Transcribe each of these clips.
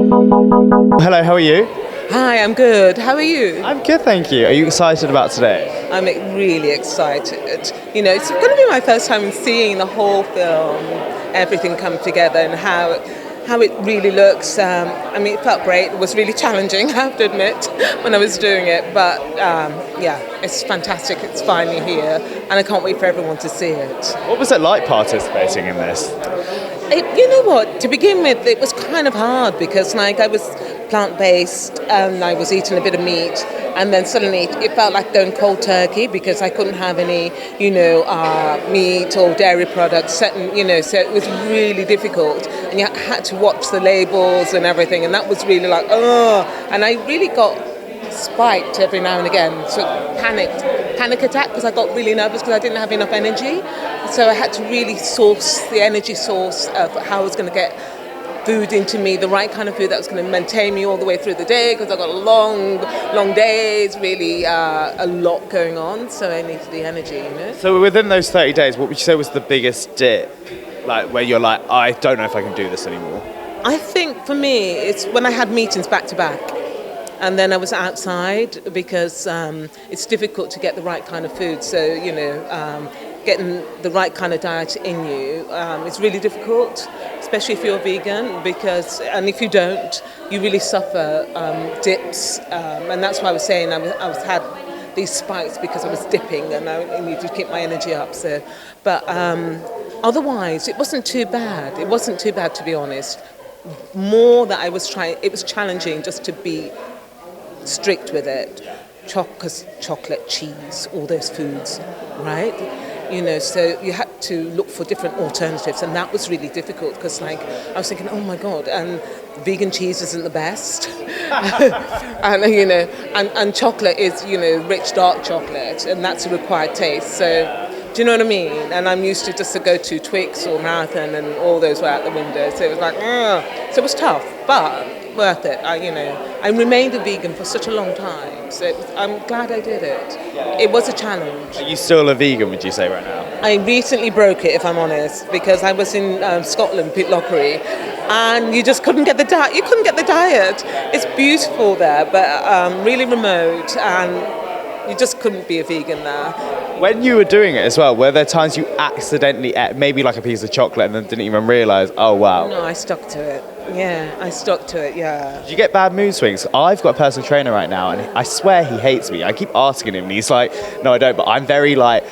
Hello, how are you? Hi, I'm good. How are you? I'm good, thank you. Are you excited about today? I'm really excited. You know, it's going to be my first time seeing the whole film, everything come together and how it really looks. I mean, it felt great. It was really challenging, I have to admit, when I was doing it. But yeah, it's fantastic. It's finally here, and I can't wait for everyone to see it. What was it like participating in this? You know what? To begin with, it was kind of hard because, like, I was plant-based and I was eating a bit of meat, and then suddenly it felt like going cold turkey because I couldn't have any, meat or dairy products. So it was really difficult, and you had to watch the labels and everything, and that was really like, and I really got spiked every now and again, so panic attack, because I got really nervous because I didn't have enough energy. So I had to really source the energy source of how I was going to get food into me, the right kind of food that was going to maintain me all the way through the day, because I got long days, really a lot going on, so I needed the energy, So within those 30 days, what would you say was the biggest dip, like where you're like, I don't know if I can do this anymore? I think for me, it's when I had meetings back to back. And then I was outside because it's difficult to get the right kind of food. So, getting the right kind of diet in you is really difficult, especially if you're vegan, and if you don't, you really suffer dips. And that's why I was saying I was had these spikes because I was dipping and I needed to keep my energy up. So, but otherwise, it wasn't too bad. It wasn't too bad, to be honest. More that I was trying, it was challenging just to be strict with it. Chocolate, cheese, all those foods, right? So you had to look for different alternatives, and that was really difficult because, like, I was thinking, oh my God, and vegan cheese isn't the best, and chocolate is, rich dark chocolate, and that's a required taste. So, do you know what I mean? And I'm used to just to go to Twix or Marathon, and all those were out the window. So it was like, so it was tough, but worth it. I remained a vegan for such a long time, so I'm glad I did it. It was a challenge. Are you still a vegan, would you say, right now? I recently broke it, if I'm honest, because I was in Scotland, Pitlochry, and you just couldn't get the diet. You couldn't get the diet. It's beautiful there, but really remote, and you just couldn't be a vegan there. When you were doing it as well, were there times you accidentally ate maybe like a piece of chocolate and then didn't even realise, oh wow? No, I stuck to it. Yeah, I stuck to it, yeah. Do you get bad mood swings? I've got a personal trainer right now, and I swear he hates me. I keep asking him, and he's like, no, I don't, but I'm very like,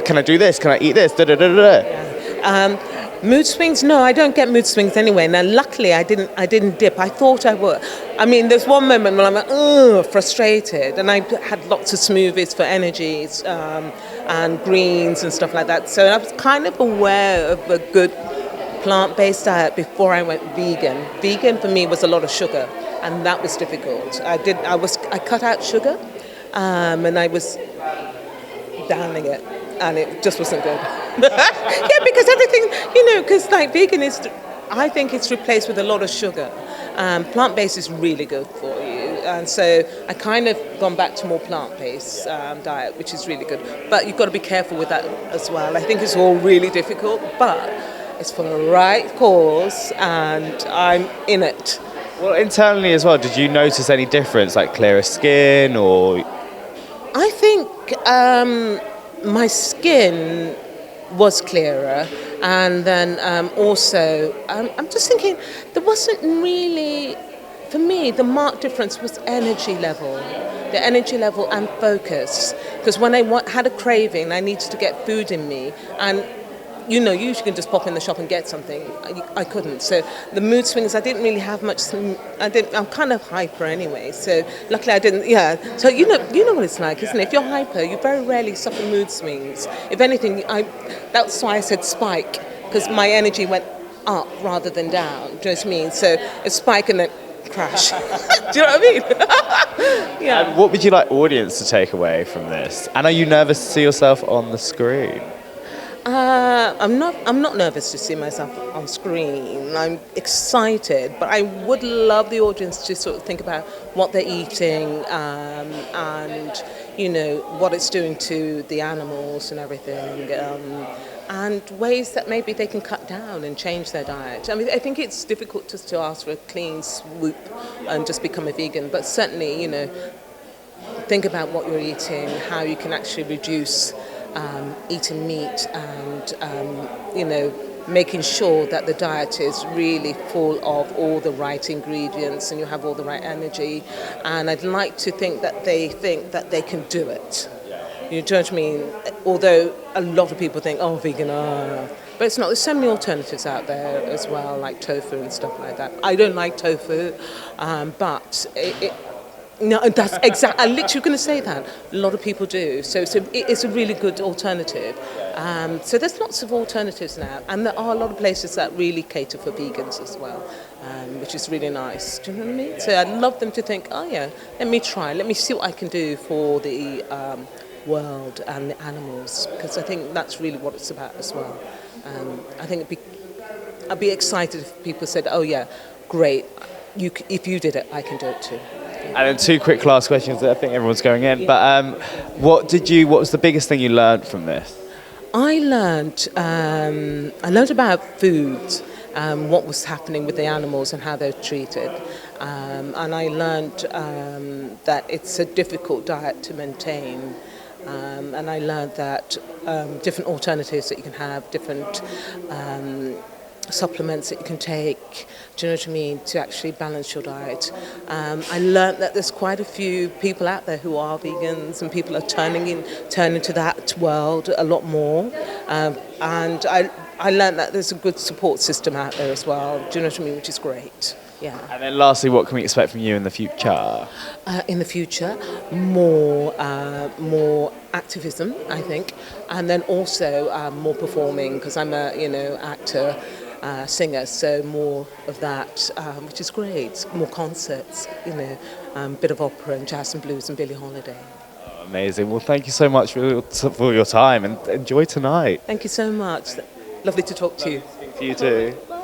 can I do this? Can I eat this? Yeah. Mood swings? No, I don't get mood swings anyway. Now, luckily, I didn't dip. I thought I would. I mean, there's one moment when I'm like, frustrated, and I had lots of smoothies for energies and greens and stuff like that. So I was kind of aware of a good plant-based diet before I went vegan. Vegan for me was a lot of sugar, and that was difficult. I cut out sugar, and I was downing it, and it just wasn't good. Yeah, because everything, because like vegan is, I think it's replaced with a lot of sugar. Plant-based is really good for you, and so I kind of gone back to more plant-based diet, which is really good. But you've got to be careful with that as well. I think it's all really difficult, but it's for the right cause, and I'm in it. Well, internally as well, did you notice any difference, like clearer skin or? I think my skin was clearer, and then also I'm just thinking there wasn't really, for me, the marked difference was the energy level and focus, because when I had a craving, I needed to get food in me, and usually you can just pop in the shop and get something. I couldn't. So the mood swings, I didn't really have much. I'm kind of hyper anyway. So luckily I didn't. Yeah. So you know what it's like, isn't it? If you're hyper, you very rarely suffer mood swings. If anything, that's why I said spike, because my energy went up rather than down. Do you know what I mean? So a spike and then crash. Do you know what I mean? Yeah. What would you like audience to take away from this? And are you nervous to see yourself on the screen? I'm not nervous to see myself on screen. I'm excited, but I would love the audience to sort of think about what they're eating, and you know, what it's doing to the animals and everything, and ways that maybe they can cut down and change their diet. I mean, I think it's difficult just to ask for a clean swoop and just become a vegan, but certainly, you know, think about what you're eating, how you can actually reduce eating meat, and you know, making sure that the diet is really full of all the right ingredients and you have all the right energy. And I'd like to think that they can do it. You know what I mean? Although a lot of people think, oh, vegan, but it's not. There's so many alternatives out there as well, like tofu and stuff like that. I don't like tofu, but no, that's exactly. I'm literally going to say that. A lot of people do. So it's a really good alternative. So there's lots of alternatives now, and there are a lot of places that really cater for vegans as well, which is really nice. Do you know what I mean? So I'd love them to think, oh yeah, let me see what I can do for the world and the animals, because I think that's really what it's about as well. I think I'd be excited if people said, oh yeah, great, if you did it, I can do it too. And then 2 quick last questions that I think everyone's going in. But what was the biggest thing you learned from this? I learned about food, what was happening with the animals and how they're treated. And I learned that it's a difficult diet to maintain. And I learned that different alternatives that you can have, different supplements that you can take, do you know what I mean, to actually balance your diet. I learned that there's quite a few people out there who are vegans, and people are turning to that world a lot more. And I learned that there's a good support system out there as well, do you know what I mean, which is great. Yeah. And then lastly, what can we expect from you in the future? In the future, more activism, I think, and then also more performing, because I'm a actor, singer, so more of that, which is great. More concerts, bit of opera and jazz and blues and Billie Holiday. Oh, amazing. Well, thank you so much for your time, and enjoy tonight. Thank you so much. Lovely to talk to you. Speak to you too. Bye.